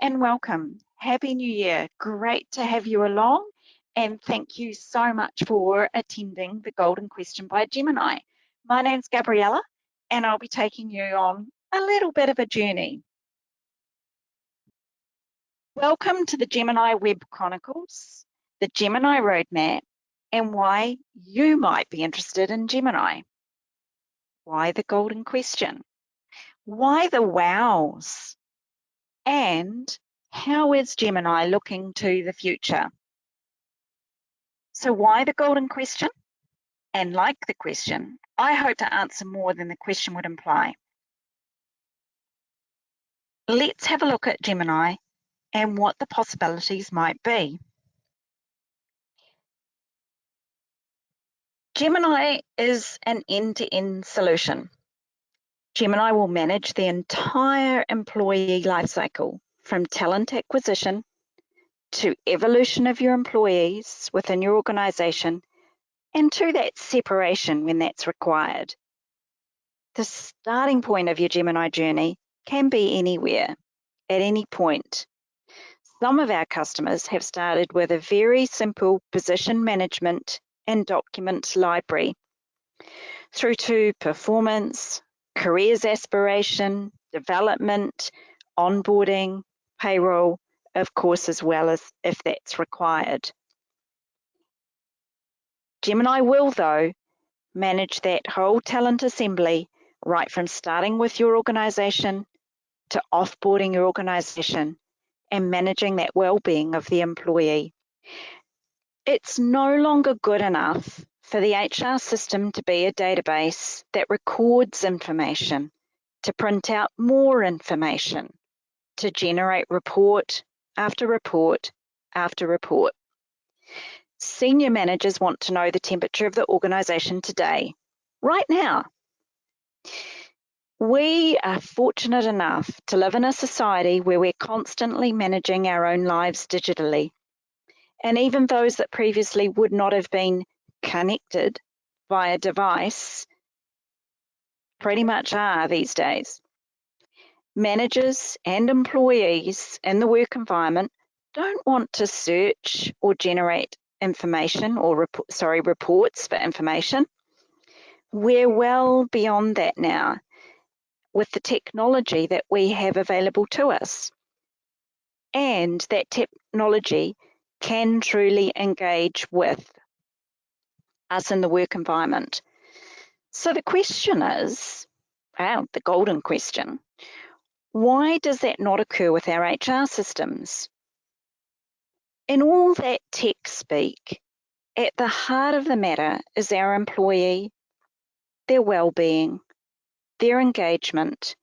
and welcome. Happy New Year. Great to have you along, and thank you so much for attending the Golden Question by Jemini. My name's Gabriella, and I'll be taking you on a little bit of a journey. Welcome to the Jemini Web Chronicles, the Jemini Roadmap, and why you might be interested in Jemini. Why the Golden Question? Why the wows? And how is Jemini looking to the future? So why the Golden Question? And like the question, I hope to answer more than the question would imply. Let's have a look at Jemini and what the possibilities might be. Jemini is an end-to-end solution. Jemini will manage the entire employee lifecycle, from talent acquisition to evolution of your employees within your organization, and to that separation when that's required. The starting point of your Jemini journey can be anywhere, at any point. Some of our customers have started with a very simple position management and document library, through to performance, careers aspiration, development, onboarding, payroll, of course, as well as if that's required. Jemini will, though, manage that whole talent assembly, right from starting with your organization to offboarding your organization and managing that well-being of the employee. It's no longer good enough for the HR system to be a database that records information, to print out more information, to generate report after report after report. Senior managers want to know the temperature of the organization today, right now. We are fortunate enough to live in a society where we're constantly managing our own lives digitally. And even those that previously would not have been connected by a device pretty much are these days. Managers and employees in the work environment don't want to search or generate information or reports for information. We're well beyond that now with the technology that we have available to us. And that technology can truly engage with us in the work environment. So the question is, the golden question, why does that not occur with our HR systems? In all that tech speak, at the heart of the matter is our employee, their well-being, their engagement,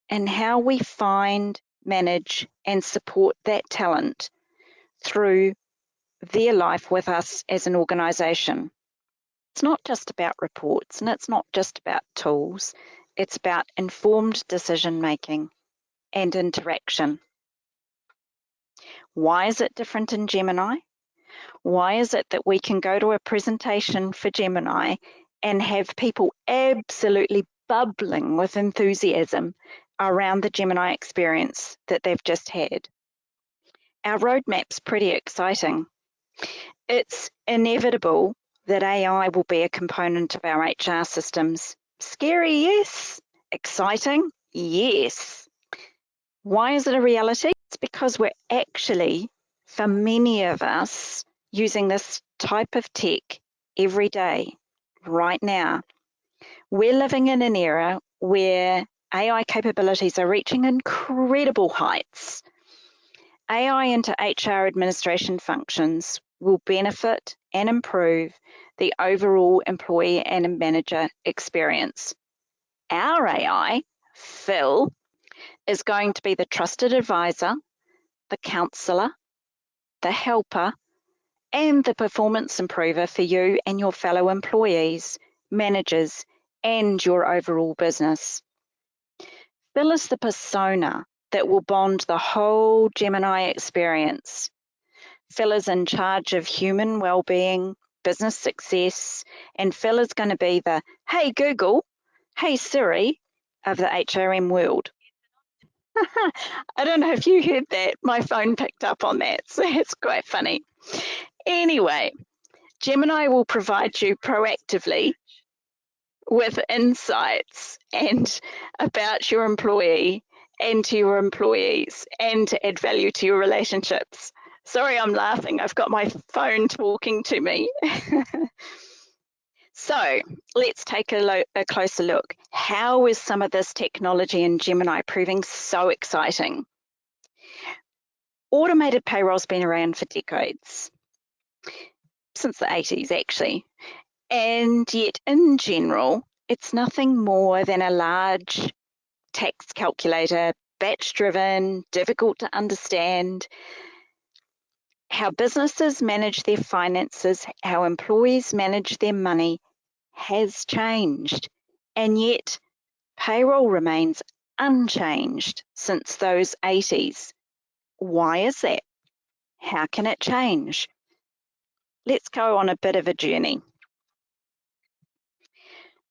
and how we find, manage, and support that talent through their life with us as an organisation. It's not just about reports, and it's not just about tools. It's about informed decision-making and interaction. Why is it different in Jemini? Why is it that we can go to a presentation for Jemini and have people absolutely bubbling with enthusiasm around the Jemini experience that they've just had? Our roadmap's pretty exciting. It's inevitable that AI will be a component of our HR systems. Scary, yes. Exciting, yes. Why is it a reality? It's because we're actually, for many of us, using this type of tech every day, right now. We're living in an era where AI capabilities are reaching incredible heights. AI into HR administration functions will benefit and improve the overall employee and manager experience. Our AI, Phil, is going to be the trusted advisor, the counsellor, the helper, and the performance improver for you and your fellow employees, managers, and your overall business. Phil is the persona that will bond the whole Jemini experience. Phil is in charge of human well-being, business success, and Phil is going to be the, hey Google, hey Siri, of the HRM world. I don't know if you heard that. My phone picked up on that, so it's quite funny. Anyway, Gemini will provide you proactively with insights and about your employee and to your employees and to add value to your relationships. Sorry, I'm laughing. I've got my phone talking to me. So let's take a closer look. How is some of this technology in Gemini proving so exciting? Automated payroll's been around for decades, since the 80s actually, and yet in general, it's nothing more than a large tax calculator, batch-driven, difficult to understand. How businesses manage their finances, how employees manage their money has changed, and yet payroll remains unchanged since those 80s. Why is that? How can it change? Let's go on a bit of a journey.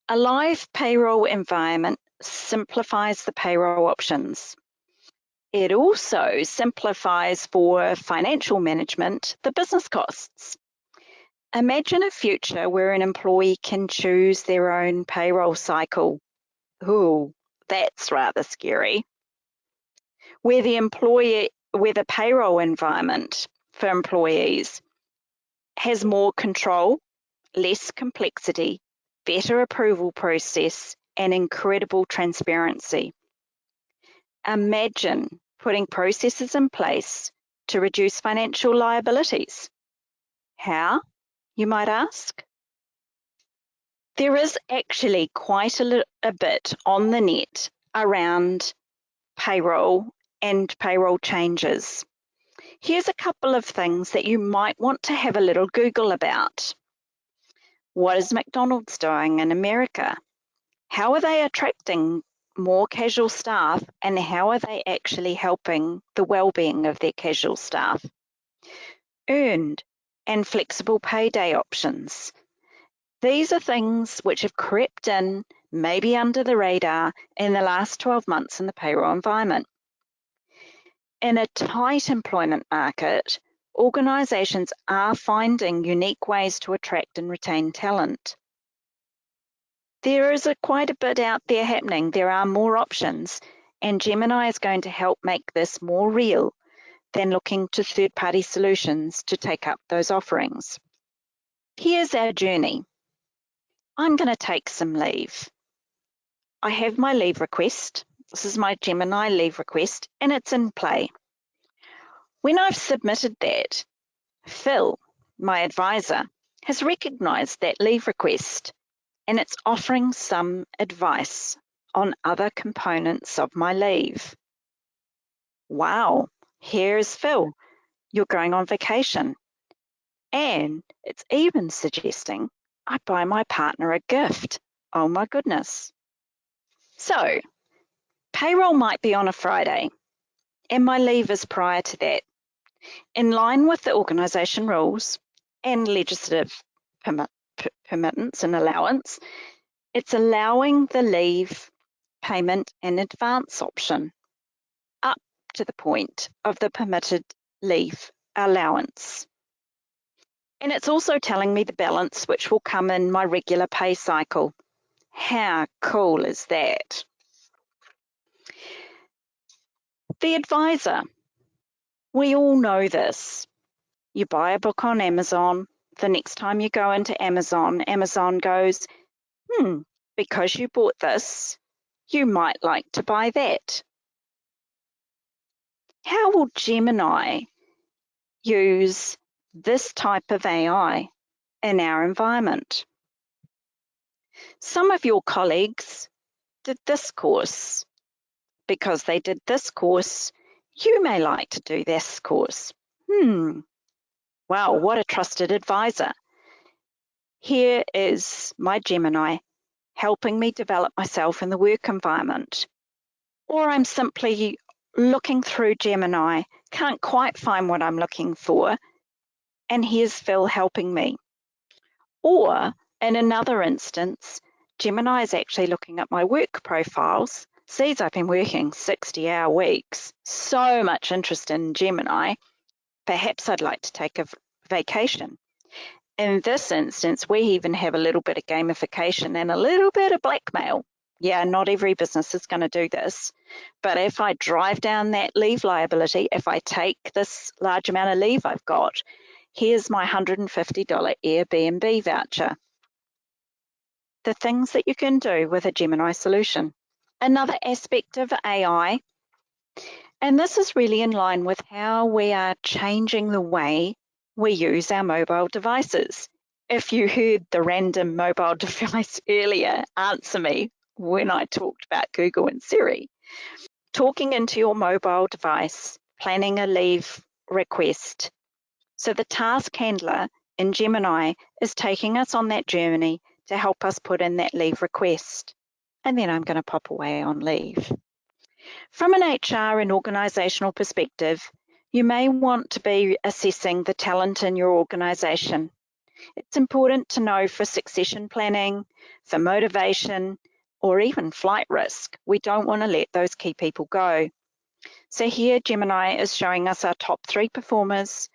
A live payroll environment simplifies the payroll options. It also simplifies for financial management the business costs. Imagine a future where an employee can choose their own payroll cycle. Ooh, that's rather scary. Where the payroll environment for employees has more control, less complexity, better approval process, and incredible transparency. Imagine putting processes in place to reduce financial liabilities. How, you might ask? There is actually quite a bit on the net around payroll and payroll changes. Here's a couple of things that you might want to have a little Google about. What is McDonald's doing in America? How are they attracting more casual staff, and how are they actually helping the well-being of their casual staff? Earned and flexible payday options. These are things which have crept in, maybe under the radar, in the last 12 months in the payroll environment. In a tight employment market, organisations are finding unique ways to attract and retain talent. There is quite a bit out there happening. There are more options, and Gemini is going to help make this more real than looking to third-party solutions to take up those offerings. Here's our journey. I'm going to take some leave. I have my leave request. This is my Gemini leave request, and it's in play. When I've submitted that, Phil, my advisor, has recognised that leave request, and it's offering some advice on other components of my leave. Wow, here's Phil, you're going on vacation. And it's even suggesting I buy my partner a gift. Oh my goodness. So, payroll might be on a Friday, and my leave is prior to that. In line with the organisation rules and legislative permittance and allowance, it's allowing the leave payment in advance option up to the point of the permitted leave allowance. And it's also telling me the balance which will come in my regular pay cycle. How cool is that? The advisor. We all know this. You buy a book on Amazon. The next time you go into Amazon, Amazon goes, because you bought this, you might like to buy that. How will Gemini use this type of AI in our environment? Some of your colleagues did this course. Because they did this course, you may like to do this course. Wow, what a trusted advisor. Here is my Gemini helping me develop myself in the work environment. Or I'm simply looking through Gemini, can't quite find what I'm looking for, and here's Phil helping me. Or in another instance, Gemini is actually looking at my work profiles sees I've been working 60-hour weeks, so much interest in Gemini, perhaps I'd like to take a vacation. In this instance, we even have a little bit of gamification and a little bit of blackmail. Yeah, not every business is going to do this, but if I drive down that leave liability, if I take this large amount of leave I've got, here's my $150 Airbnb voucher. The things that you can do with a Gemini solution. Another aspect of AI, and this is really in line with how we are changing the way we use our mobile devices. If you heard the random mobile device earlier answer me when I talked about Google and Siri, talking into your mobile device, planning a leave request. So the task handler in Gemini is taking us on that journey to help us put in that leave request. And then I'm going to pop away on leave. From an HR and organisational perspective, you may want to be assessing the talent in your organisation. It's important to know for succession planning, for motivation, or even flight risk. We don't want to let those key people go. So here Gemini is showing us our top 3 performers,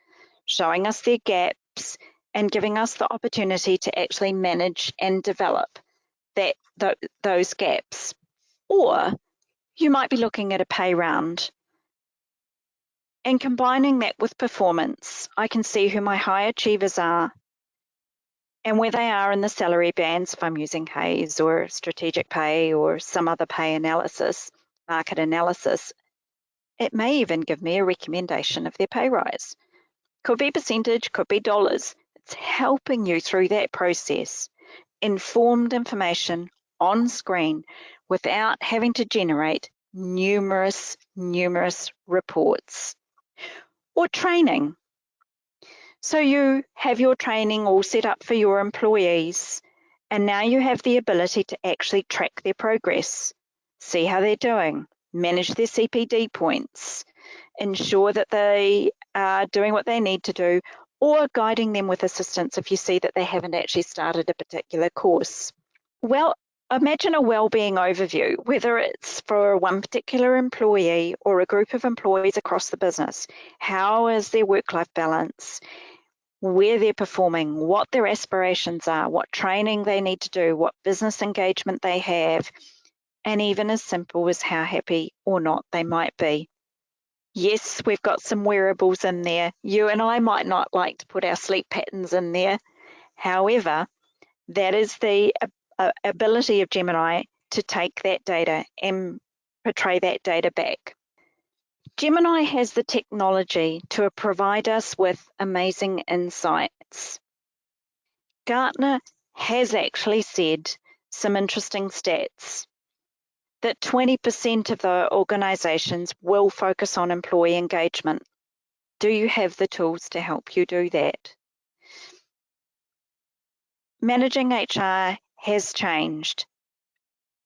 showing us their gaps, and giving us the opportunity to actually manage and develop those gaps. Or you might be looking at a pay round. And combining that with performance, I can see who my high achievers are and where they are in the salary bands, if I'm using Hays or strategic pay or some other pay analysis, market analysis. It may even give me a recommendation of their pay rise. Could be percentage, could be dollars. It's helping you through that process. Informed information on screen without having to generate numerous reports. Or training. So you have your training all set up for your employees, and now you have the ability to actually track their progress, see how they're doing, manage their CPD points, ensure that they are doing what they need to do, or guiding them with assistance if you see that they haven't actually started a particular course. Well, imagine a well-being overview, whether it's for one particular employee or a group of employees across the business. How is their work-life balance? Where they're performing, what their aspirations are, what training they need to do, what business engagement they have, and even as simple as how happy or not they might be. Yes, we've got some wearables in there. You and I might not like to put our sleep patterns in there. However, that is the ability of Gemini to take that data and portray that data back. Gemini has the technology to provide us with amazing insights. Gartner has actually said some interesting stats that 20% of the organisations will focus on employee engagement. Do you have the tools to help you do that? Managing HR has changed,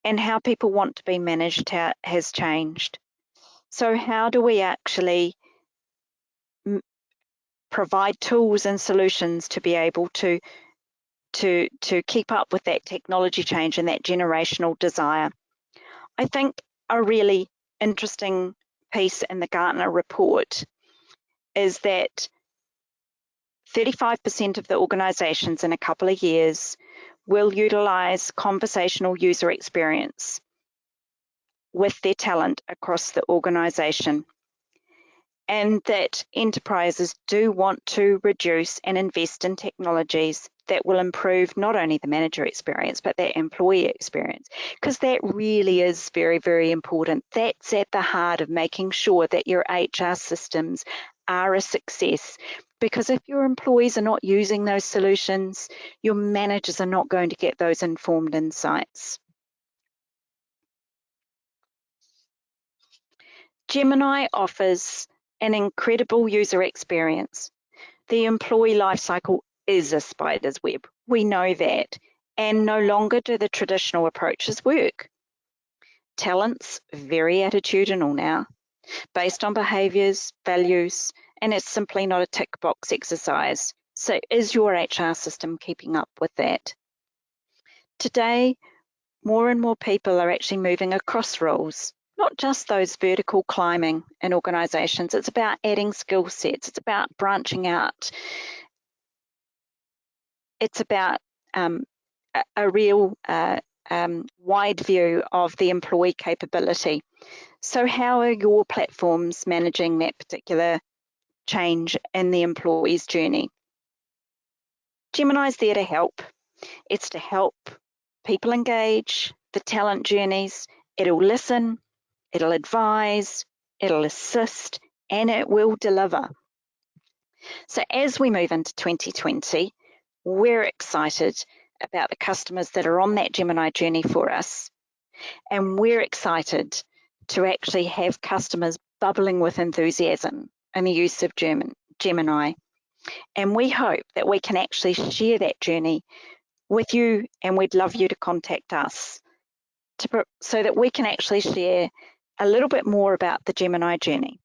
and how people want to be managed has changed. So how do we actually provide tools and solutions to be able to keep up with that technology change and that generational desire? I think a really interesting piece in the Gartner report is that 35% of the organisations in a couple of years will utilise conversational user experience with their talent across the organisation, and that enterprises do want to reduce and invest in technologies that will improve not only the manager experience, but their employee experience, because that really is very, very important. That's at the heart of making sure that your HR systems are a success, because if your employees are not using those solutions, your managers are not going to get those informed insights. Gemini offers an incredible user experience. The employee lifecycle is a spider's web. We know that. And no longer do the traditional approaches work. Talent's very attitudinal now, based on behaviours, values, and it's simply not a tick box exercise. So is your HR system keeping up with that? Today, more and more people are actually moving across roles, not just those vertical climbing in organisations. It's about adding skill sets. It's about branching out. It's about a real wide view of the employee capability. So how are your platforms managing that particular change in the employee's journey? Gemini's there to help. It's to help people engage, the talent journeys. It'll listen, it'll advise, it'll assist, and it will deliver. So as we move into 2020, we're excited about the customers that are on that Gemini journey for us. And we're excited to actually have customers bubbling with enthusiasm in the use of Gemini. And we hope that we can actually share that journey with you, and we'd love you to contact us so that we can actually share a little bit more about the Gemini journey.